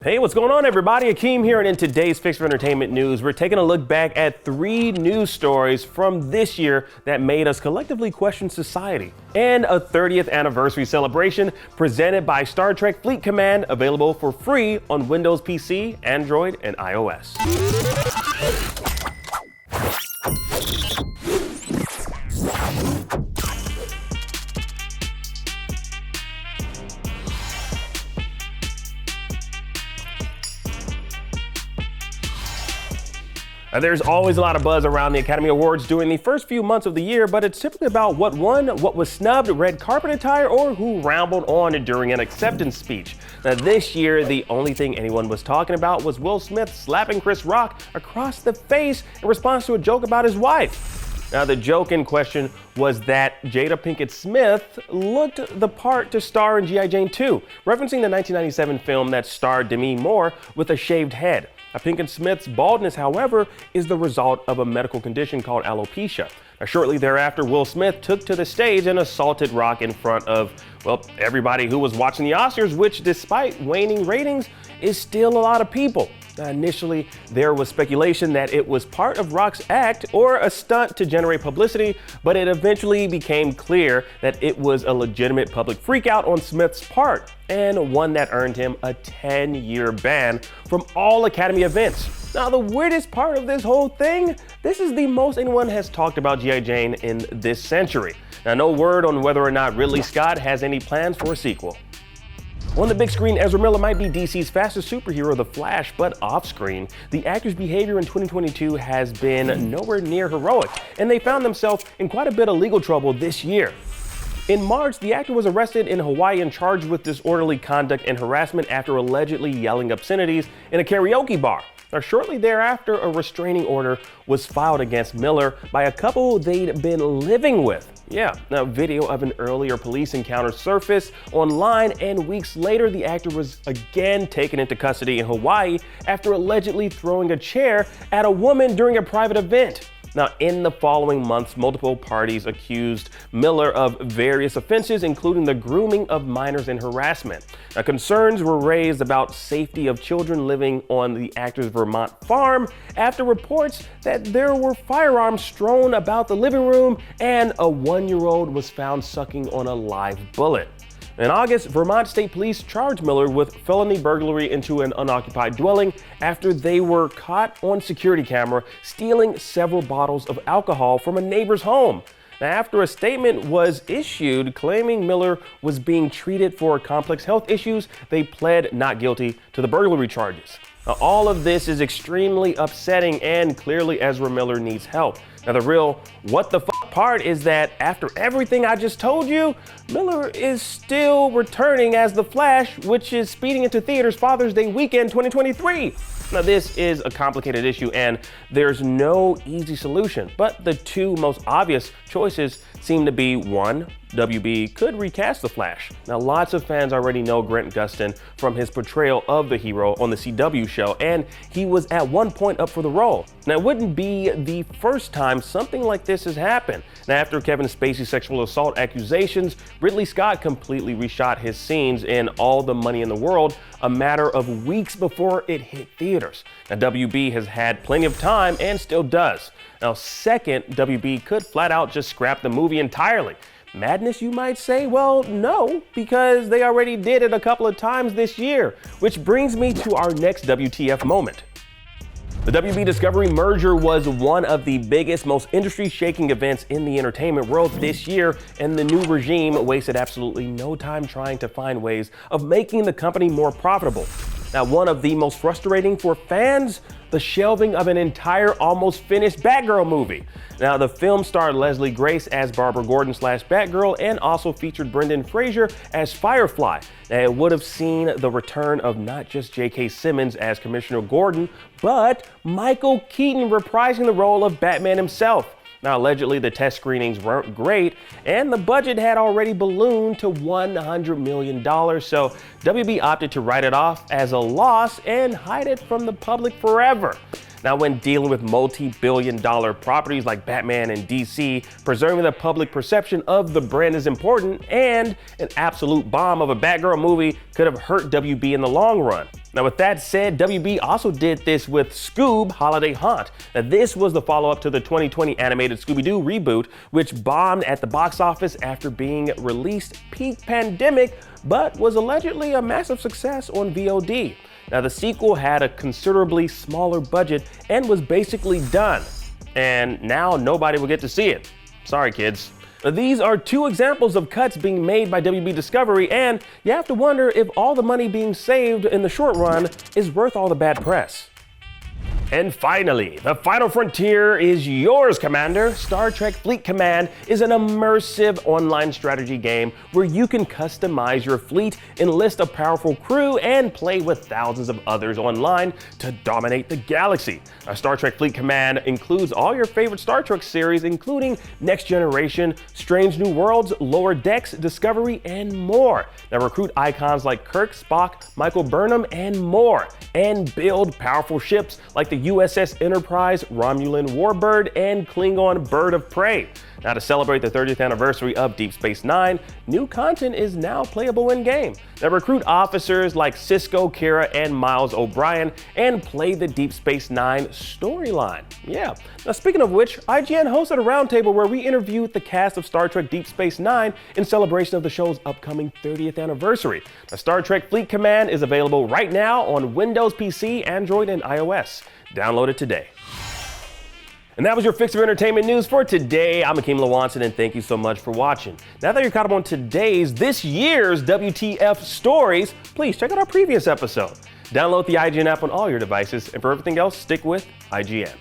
Hey, what's going on, everybody? Akeem here, and in today's Fix for Entertainment news, we're taking a look back at 3 news stories from this year that made us collectively question society, and a 30th anniversary celebration presented by Star Trek Fleet Command, available for free on Windows PC, Android, and iOS. There's always a lot of buzz around the Academy Awards during the first few months of the year, but it's typically about what won, what was snubbed, red carpet attire, or who rambled on during an acceptance speech. Now, this year, the only thing anyone was talking about was Will Smith slapping Chris Rock across the face in response to a joke about his wife. Now, the joke in question was that Jada Pinkett Smith looked the part to star in G.I. Jane 2, referencing the 1997 film that starred Demi Moore with a shaved head. Now, Pinkett Smith's baldness, however, is the result of a medical condition called alopecia. Now, shortly thereafter, Will Smith took to the stage and assaulted Rock in front of, well, everybody who was watching the Oscars, which, despite waning ratings, is still a lot of people. Now, initially, there was speculation that it was part of Rock's act or a stunt to generate publicity, but it eventually became clear that it was a legitimate public freakout on Smith's part, and one that earned him a 10-year ban from all Academy events. Now, the weirdest part of this whole thing, this is the most anyone has talked about G.I. Jane in this century. Now, no word on whether or not Ridley Scott has any plans for a sequel. On the big screen, Ezra Miller might be DC's fastest superhero, The Flash, but off-screen, the actor's behavior in 2022 has been nowhere near heroic, and they found themselves in quite a bit of legal trouble this year. In March, the actor was arrested in Hawaii and charged with disorderly conduct and harassment after allegedly yelling obscenities in a karaoke bar. Now, shortly thereafter, a restraining order was filed against Miller by a couple they'd been living with. Yeah, now video of an earlier police encounter surfaced online, and weeks later, the actor was again taken into custody in Hawaii after allegedly throwing a chair at a woman during a private event. Now, in the following months, multiple parties accused Miller of various offenses, including the grooming of minors and harassment. Now, concerns were raised about safety of children living on the actor's Vermont farm after reports that there were firearms strewn about the living room and a 1-year-old was found sucking on a live bullet. In August, Vermont State Police charged Miller with felony burglary into an unoccupied dwelling after they were caught on security camera stealing several bottles of alcohol from a neighbor's home. Now, after a statement was issued claiming Miller was being treated for complex health issues, they pled not guilty to the burglary charges. Now, all of this is extremely upsetting, and clearly Ezra Miller needs help. Now, the real what the fuck part is that after everything I just told you, Miller is still returning as the Flash, which is speeding into theaters Father's Day weekend 2023. Now, this is a complicated issue and there's no easy solution, but the two most obvious choices seem to be: 1, WB could recast the Flash. Now, lots of fans already know Grant Gustin from his portrayal of the hero on the CW show, and he was at one point up for the role. Now, it wouldn't be the first time something like this has happened. Now, after Kevin Spacey's sexual assault accusations, Ridley Scott completely reshot his scenes in All the Money in the World a matter of weeks before it hit theaters. Now, WB has had plenty of time and still does. Now, second, WB could flat out just scrap the movie entirely. Madness, you might say? Well, no, because they already did it a couple of times this year, which brings me to our next WTF moment. The WB Discovery merger was one of the biggest, most industry-shaking events in the entertainment world this year, and the new regime wasted absolutely no time trying to find ways of making the company more profitable. Now, one of the most frustrating for fans, the shelving of an entire almost finished Batgirl movie. Now, the film starred Leslie Grace as Barbara Gordon / Batgirl and also featured Brendan Fraser as Firefly. Now, it would have seen the return of not just J.K. Simmons as Commissioner Gordon, but Michael Keaton reprising the role of Batman himself. Now, allegedly, the test screenings weren't great, and the budget had already ballooned to $100 million, so WB opted to write it off as a loss and hide it from the public forever. Now, when dealing with multi-billion-dollar properties like Batman and DC, preserving the public perception of the brand is important, and an absolute bomb of a Batgirl movie could have hurt WB in the long run. Now, with that said, WB also did this with Scoob Holiday Haunt. Now, this was the follow-up to the 2020 animated Scooby-Doo reboot, which bombed at the box office after being released peak pandemic, but was allegedly a massive success on VOD. Now, the sequel had a considerably smaller budget and was basically done. And now nobody will get to see it. Sorry, kids. Now, these are two examples of cuts being made by WB Discovery, and you have to wonder if all the money being saved in the short run is worth all the bad press. And finally, the final frontier is yours, Commander. Star Trek Fleet Command is an immersive online strategy game where you can customize your fleet, enlist a powerful crew, and play with thousands of others online to dominate the galaxy. Now, Star Trek Fleet Command includes all your favorite Star Trek series, including Next Generation, Strange New Worlds, Lower Decks, Discovery, and more. Now, recruit icons like Kirk, Spock, Michael Burnham, and more, and build powerful ships like the USS Enterprise, Romulan Warbird, and Klingon Bird of Prey. Now, to celebrate the 30th anniversary of Deep Space Nine, new content is now playable in-game. Now, recruit officers like Sisko, Kira, and Miles O'Brien, and play the Deep Space Nine storyline. Yeah. Now, speaking of which, IGN hosted a roundtable where we interviewed the cast of Star Trek Deep Space Nine in celebration of the show's upcoming 30th anniversary. Now, Star Trek Fleet Command is available right now on Windows PC, Android, and iOS. Download it today. And that was your fix of entertainment news for today. I'm Akeem Lawanson, and thank you so much for watching. Now that you're caught up on this year's WTF stories, please check out our previous episode. Download the IGN app on all your devices, and for everything else, stick with IGN.